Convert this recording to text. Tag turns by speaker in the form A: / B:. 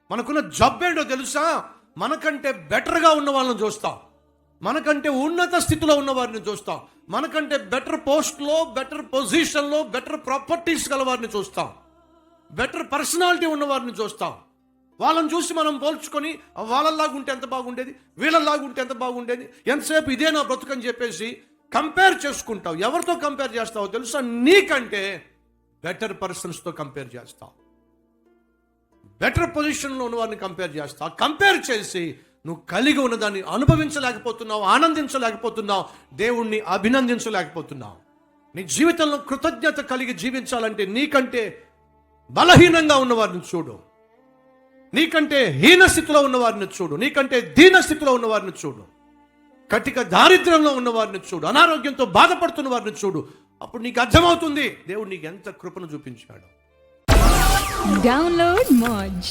A: మనకున్న జబ్బు ఏంటో తెలుసా? మనకంటే బెటర్గా ఉన్న వాళ్ళని చూస్తాం, మనకంటే ఉన్నత స్థితిలో ఉన్న వారిని చూస్తాం, మనకంటే బెటర్ పోస్ట్లో, బెటర్ పొజిషన్లో, బెటర్ ప్రాపర్టీస్ గల వారిని చూస్తాం, బెటర్ పర్సనాలిటీ ఉన్న వారిని చూస్తాం. వాళ్ళని చూసి మనం పోల్చుకొని వాళ్ళలాగా ఉంటే ఎంత బాగుండేది, వీళ్ళలాగా ఉంటే ఎంత బాగుండేది, ఎంతసేపు ఇదే నా బ్రతుకని చెప్పేసి కంపేర్ చేసుకుంటావు. ఎవరితో కంపేర్ చేస్తావో తెలుసా? నీకంటే బెటర్ పర్సన్స్తో కంపేర్ చేస్తావు, బెటర్ పొజిషన్లో ఉన్న వారిని కంపేర్ చేస్తావు. కంపేర్ చేసి నువ్వు కలిగి ఉన్నదాన్ని అనుభవించలేకపోతున్నావు, ఆనందించలేకపోతున్నావు, దేవుణ్ణి అభినందించలేకపోతున్నావు. నీ జీవితంలో కృతజ్ఞత కలిగి జీవించాలంటే నీకంటే బలహీనంగా ఉన్నవారిని చూడు, నీకంటే హీన స్థితిలో ఉన్నవారిని చూడు, నీకంటే దీన స్థితిలో ఉన్నవారిని చూడు, కటిక దారిద్ర్యంలో ఉన్నవారిని చూడు, అనారోగ్యంతో బాధపడుతున్న వారిని చూడు. అప్పుడు నీకు అర్థమవుతుంది దేవుడు నీకు ఎంత కృపను చూపించాడు.
B: డౌన్లోడ్ మోజ్.